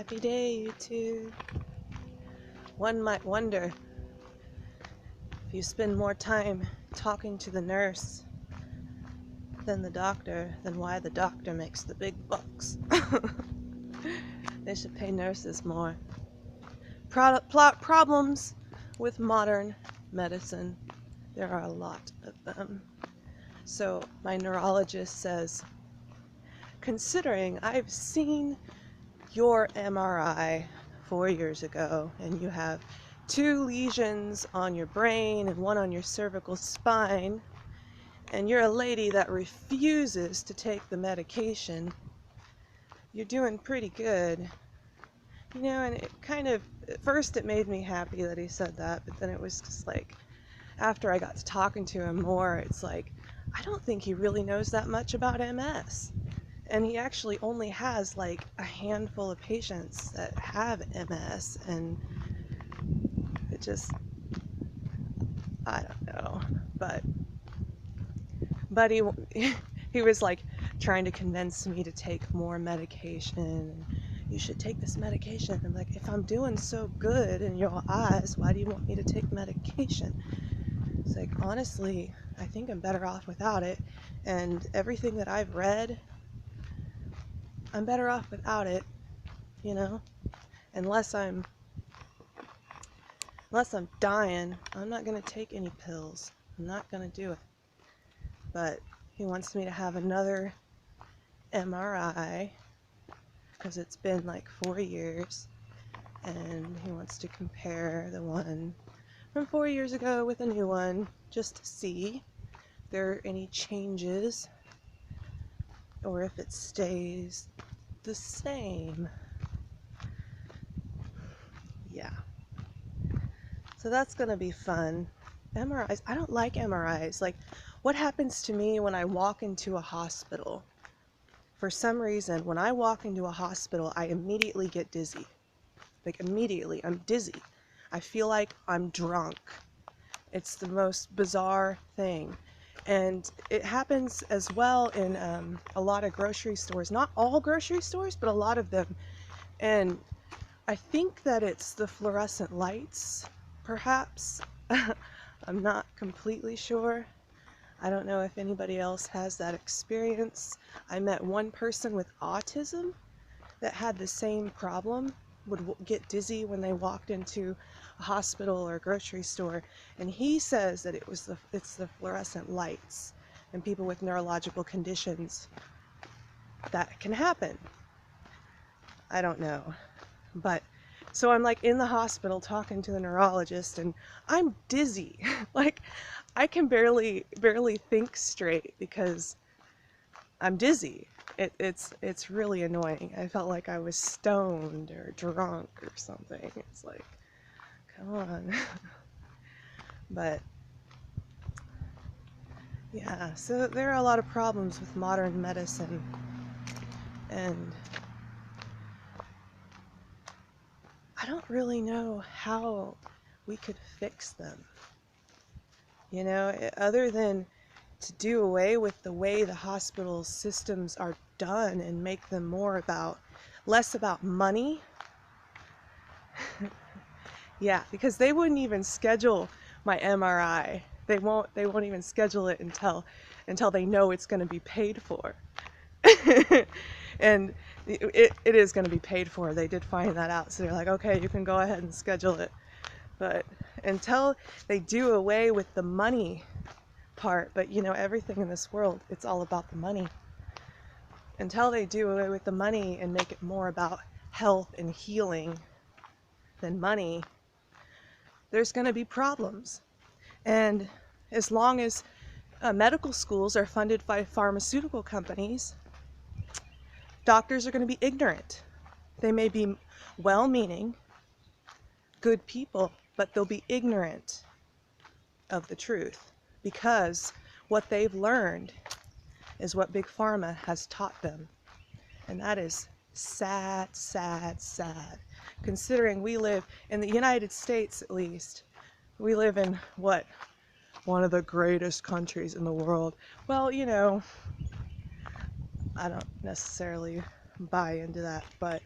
Happy day, YouTube. One might wonder if you spend more time talking to the nurse than the doctor, then why the doctor makes the big bucks. They should pay nurses more. Problems with modern medicine. There are a lot of them. So my neurologist says, considering I've seen your MRI 4 years ago and you have 2 lesions on your brain and 1 on your cervical spine, and you're a lady that refuses to take the medication, you're doing pretty good. You know, and it kind of, at first it made me happy that he said that, but then it was just like, after I got to talking to him more, it's like, I don't think he really knows that much about MS. And he actually only has like a handful of patients that have MS, and it just, I don't know, but he was like trying to convince me to take more medication. You should take this medication. I'm like, if I'm doing so good in your eyes, why do you want me to take medication? It's like, honestly, I think I'm better off without it, and everything that I've read, I'm better off without it, you know, unless I'm dying. I'm not going to take any pills. I'm not going to do it. But he wants me to have another MRI because it's been like 4 years, and he wants to compare the one from 4 years ago with a new one just to see if there are any changes or if it stays the same. Yeah. So that's going to be fun. MRIs, I don't like MRIs. Like, what happens to me when I walk into a hospital? For some reason, when I walk into a hospital, I immediately get dizzy. Like, immediately, I'm dizzy. I feel like I'm drunk. It's the most bizarre thing. And it happens as well in a lot of grocery stores. Not all grocery stores, but a lot of them. And I think that it's the fluorescent lights, perhaps. I'm not completely sure. I don't know if anybody else has that experience. I met one person with autism that had the same problem, would get dizzy when they walked into a hospital or a grocery store, and he says that it's the fluorescent lights, and people with neurological conditions that can happen. I don't know. But so I'm like in the hospital talking to the neurologist, and I'm dizzy. Like, I can barely think straight because I'm dizzy. It's really annoying. I felt like I was stoned or drunk or something. It's like, come on. But yeah, so there are a lot of problems with modern medicine, and I don't really know how we could fix them. You know, other than to do away with the way the hospital systems are done and make them less about money. Yeah, because they wouldn't even schedule my MRI. They won't even schedule it until they know it's going to be paid for. And it is going to be paid for. They did find that out. So they're like, okay, you can go ahead and schedule it. But until they do away with the money part, but you know, everything in this world, it's all about the money. Until they do away with the money and make it more about health and healing than money, there's going to be problems. And as long as medical schools are funded by pharmaceutical companies, doctors are going to be ignorant. They may be well-meaning, good people, but they'll be ignorant of the truth, because what they've learned is what Big Pharma has taught them. And that is sad, sad, sad. Considering we live in the United States, at least, we live in what? One of the greatest countries in the world. Well, you know, I don't necessarily buy into that, but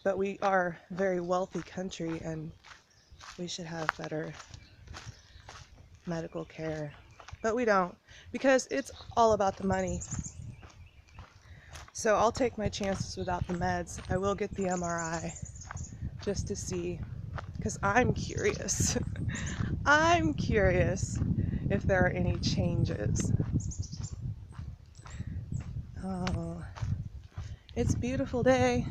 But we are a very wealthy country, and we should have better medical care. But we don't, because it's all about the money. So I'll take my chances without the meds. I will get the MRI just to see, because I'm curious. I'm curious if there are any changes. Oh, it's a beautiful day.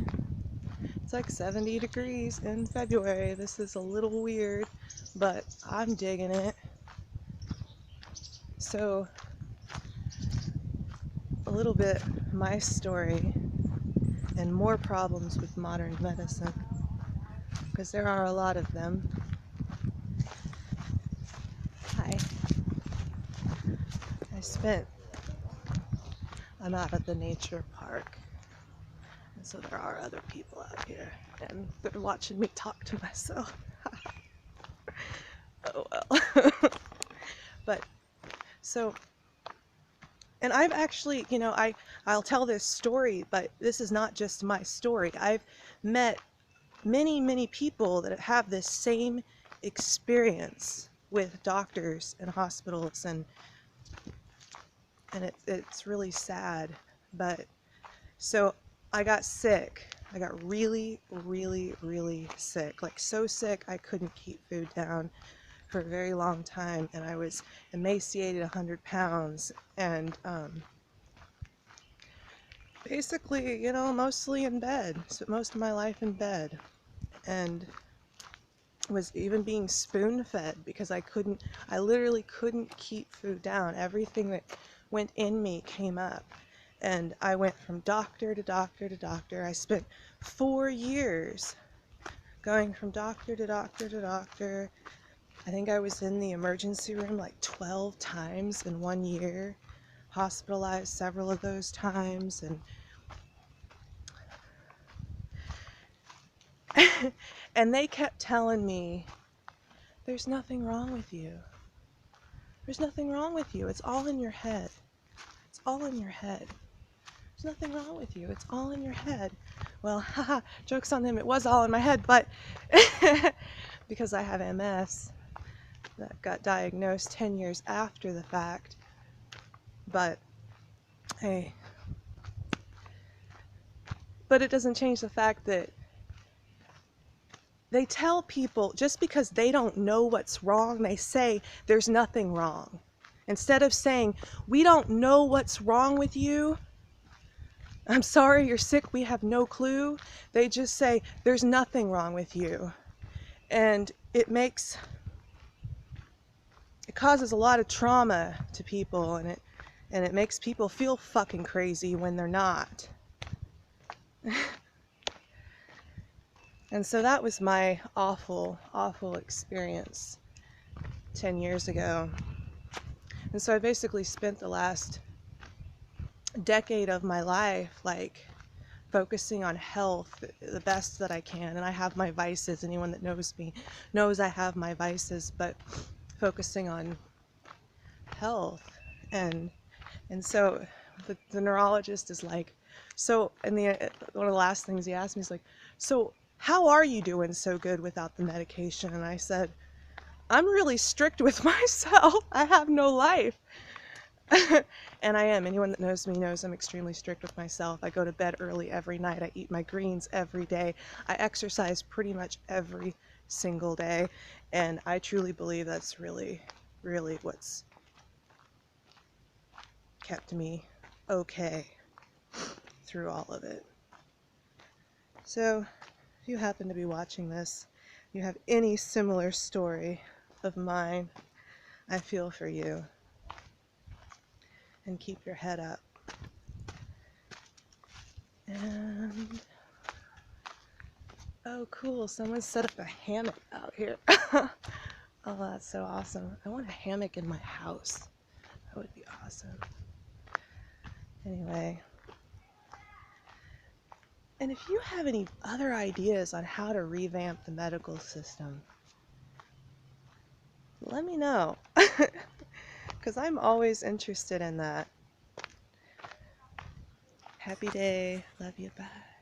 It's like 70 degrees in February. This is a little weird, but I'm digging it. So, a little bit my story and more problems with modern medicine, because there are a lot of them. Hi. I'm out at the nature park, and so there are other people out here, and they're watching me talk to myself. Oh well. But, so, and I've actually, I'll tell this story, but this is not just my story. I've met many, many people that have this same experience with doctors and hospitals, and it's really sad. But so I got sick. I got really, really, really sick. Like so sick I couldn't keep food down for a very long time, and I was emaciated, 100 pounds, and basically, mostly in bed. Spent most of my life in bed, and was even being spoon fed because I literally couldn't keep food down. Everything that went in me came up, and I went from doctor to doctor to doctor. I spent 4 years going from doctor to doctor to doctor. I think I was in the emergency room like 12 times in 1 year, hospitalized several of those times, and and they kept telling me, there's nothing wrong with you. There's nothing wrong with you. It's all in your head. It's all in your head. There's nothing wrong with you. It's all in your head. Well, haha, joke's on them. It was all in my head, but because I have MS that got diagnosed 10 years after the fact. But hey, but it doesn't change the fact that they tell people, just because they don't know what's wrong, they say there's nothing wrong. Instead of saying, we don't know what's wrong with you, I'm sorry you're sick, we have no clue, they just say there's nothing wrong with you. And it causes a lot of trauma to people, and it makes people feel fucking crazy when they're not. And so that was my awful, awful experience 10 years ago. And so I basically spent the last decade of my life like focusing on health the best that I can. And I have my vices. Anyone that knows me knows I have my vices, but focusing on health. And so the neurologist is like, so, and one of the last things he asked me is like, so how are you doing so good without the medication? And I said, I'm really strict with myself. I have no life. And I am. Anyone that knows me knows I'm extremely strict with myself. I go to bed early every night. I eat my greens every day. I exercise pretty much every single day. And I truly believe that's really, really what's kept me okay through all of it. So, if you happen to be watching this, you have any similar story of mine, I feel for you. And keep your head up. And oh cool, someone set up a hammock out here. Oh, that's so awesome. I want a hammock in my house. That would be awesome. Anyway, and if you have any other ideas on how to revamp the medical system, let me know. Because I'm always interested in that. Happy day. Love you. Bye.